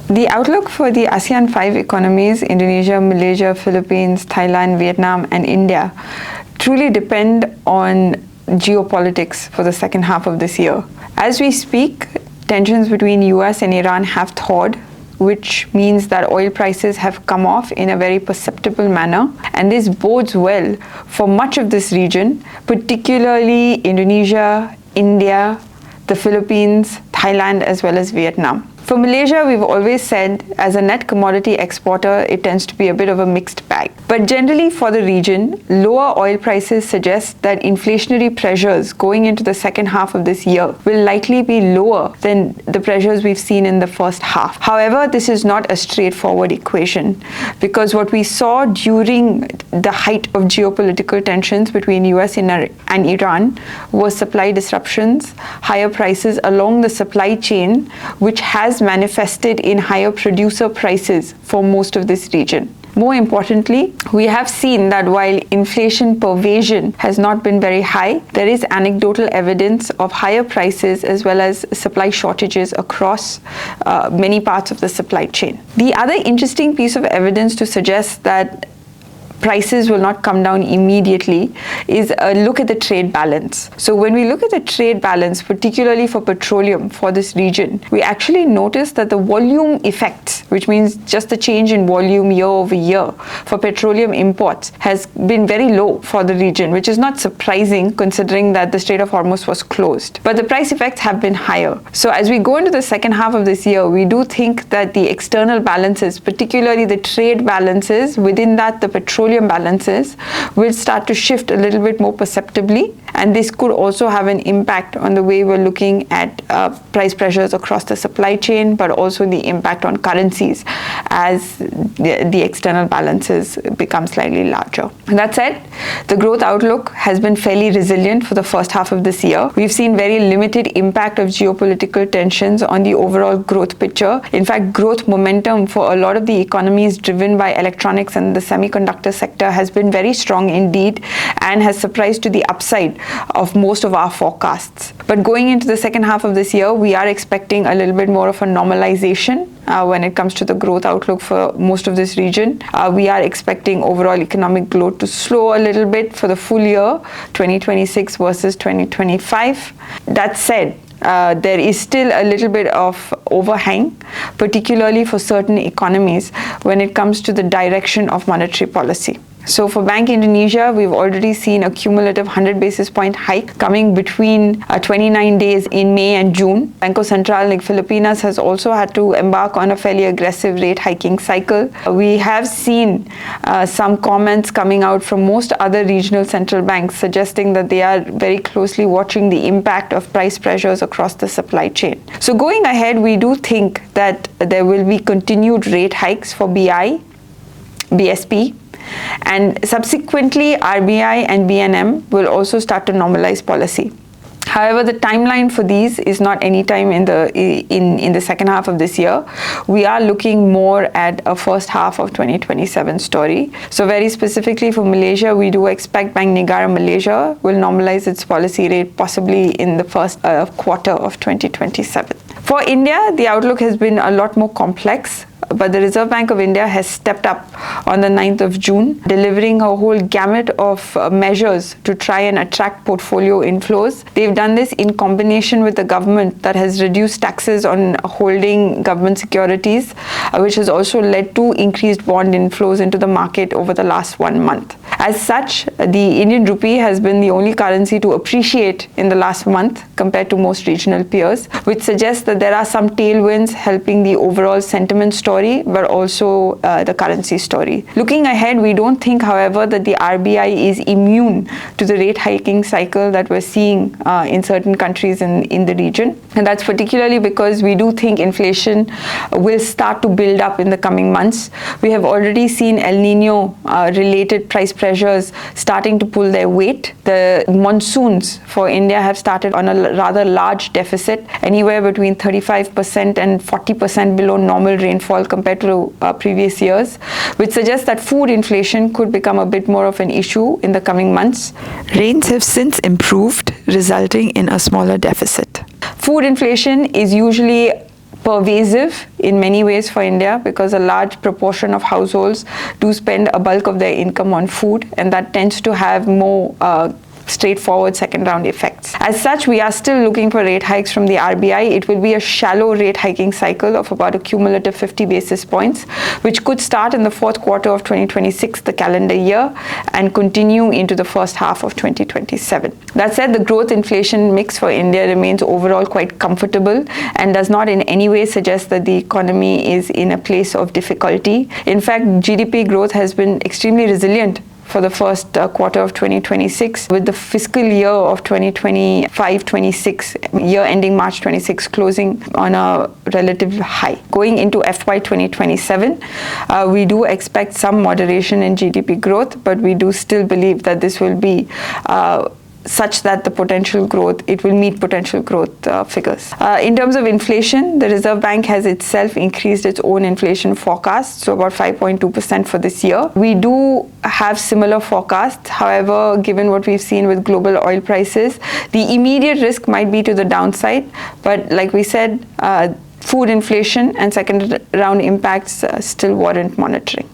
The outlook for the ASEAN 5 economies, Indonesia, Malaysia, Philippines, Thailand, Vietnam, and India, truly depend on geopolitics for the second half of this year. As we speak, tensions between US and Iran have thawed, which means that oil prices have come off in a very perceptible manner. And this bodes well for much of this region, particularly Indonesia, India, the Philippines, Thailand, as well as Vietnam. For Malaysia, we've always said, as a net commodity exporter, it tends to be a bit of a mixed bag. But generally for the region, lower oil prices suggest that inflationary pressures going into the second half of this year will likely be lower than the pressures we've seen in the first half. However, this is not a straightforward equation, because what we saw during the height of geopolitical tensions between US and Iran was supply disruptions, higher prices along the supply chain, which has manifested in higher producer prices for most of this region. More importantly, we have seen that while inflation pervasion has not been very high, there is anecdotal evidence of higher prices as well as supply shortages across many parts of the supply chain. The other interesting piece of evidence to suggest that prices will not come down immediately is a look at the trade balance. So when we look at the trade balance, particularly for petroleum for this region, we actually notice that the volume effects, which means just the change in volume year over year for petroleum imports, has been very low for the region, which is not surprising considering that the Strait of Hormuz was closed. But the price effects have been higher. So as we go into the second half of this year, we do think that the external balances, particularly the trade balances, within that the petroleum balances, will start to shift a little bit more perceptibly, and this could also have an impact on the way we're looking at price pressures across the supply chain, but also the impact on currencies as the external balances become slightly larger. That said, the growth outlook has been fairly resilient for the first half of this year. We've seen very limited impact of geopolitical tensions on the overall growth picture. In fact, growth momentum for a lot of the economies driven by electronics and the semiconductor sector has been very strong indeed, and has surprised to the upside of most of our forecasts. But going into the second half of this year, we are expecting a little bit more of a normalization when it comes to the growth outlook for most of this region. We are expecting overall economic growth to slow a little bit for the full year 2026 versus 2025. That said, there is still a little bit of overhang, particularly for certain economies when it comes to the direction of monetary policy. So for Bank Indonesia, we've already seen a cumulative 100 basis point hike coming between 29 days in May and June. Banco Central like Filipinas has also had to embark on a fairly aggressive rate hiking cycle. We have seen some comments coming out from most other regional central banks suggesting that they are very closely watching the impact of price pressures across the supply chain. So going ahead, we do think that there will be continued rate hikes for BI, BSP, and subsequently RBI and BNM will also start to normalize policy. However, the timeline for these is not any time in the second half of this year. We are looking more at a first half of 2027 story. So very specifically for Malaysia, we do expect Bank Negara Malaysia will normalize its policy rate possibly in the first quarter of 2027. For India, the outlook has been a lot more complex, but the Reserve Bank of India has stepped up on the 9th of June, delivering a whole gamut of measures to try and attract portfolio inflows. They've done this in combination with the government that has reduced taxes on holding government securities, which has also led to increased bond inflows into the market over the last 1 month. As such, the Indian rupee has been the only currency to appreciate in the last month compared to most regional peers, which suggests that there are some tailwinds helping the overall sentiment story, but also the currency story. Looking ahead, we don't think, however, that the RBI is immune to the rate hiking cycle that we're seeing in certain countries in the region. And that's particularly because we do think inflation will start to build up in the coming months. We have already seen El Niño-related price pressures starting to pull their weight. The monsoons for India have started on a rather large deficit, anywhere between 35% and 40% below normal rainfall compared to previous years, which suggests that food inflation could become a bit more of an issue in the coming months. Rains have since improved, resulting in a smaller deficit. Food inflation is usually pervasive in many ways for India, because a large proportion of households do spend a bulk of their income on food, and that tends to have more straightforward second round effects. As such, we are still looking for rate hikes from the RBI. It will be a shallow rate hiking cycle of about a cumulative 50 basis points, which could start in the fourth quarter of 2026, the calendar year, and continue into the first half of 2027. That said, the growth inflation mix for India remains overall quite comfortable and does not in any way suggest that the economy is in a place of difficulty. In fact, GDP growth has been extremely resilient for the first quarter of 2026, with the fiscal year of 2025-26, year ending March 26, closing on a relative high. Going into FY 2027, we do expect some moderation in GDP growth, but we do still believe that this will be such that the potential growth, it will meet potential growth figures. In terms of inflation, the Reserve Bank has itself increased its own inflation forecast, so about 5.2% for this year. We do have similar forecasts. However, given what we've seen with global oil prices, the immediate risk might be to the downside, but like we said, food inflation and second round impacts still warrant monitoring.